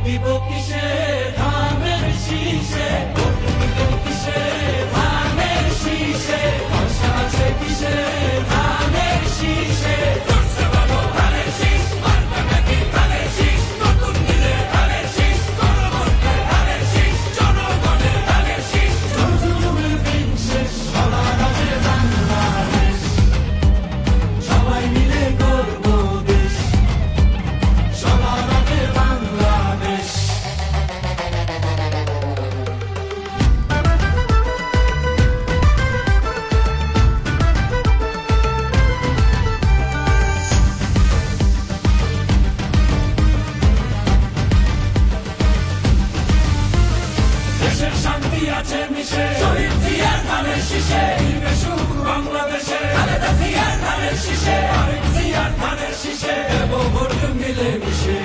দিব কিসে ধানের শীষে, ভোট দিব কিসে ধানের শীষে, আশা আছে কিসে ধানের শীষে। করছে বাবু ধানের শীষ, মার্কা নাকি ধানের শীষ, নতুন দিলে ধানের শীষ, গণভোটে ধানের শীষ, জনগণের ধানের শীষ। জনজীবনের দিন শেষ, সবার আগে বাংলাদেশ, সবাই মিলে গর্ব দেশ, সবার আগে বাংলাদেশ। দেশের শান্তি আছে মিশে, শহীদ জিয়ার ধানের শীষে, দিবে সুখ বাংলাদেশে, খালেদা জিয়ার ধানের শীষে, আরেক জিয়ার ধানের শীষে, দেব ভোট মিলে মিশে।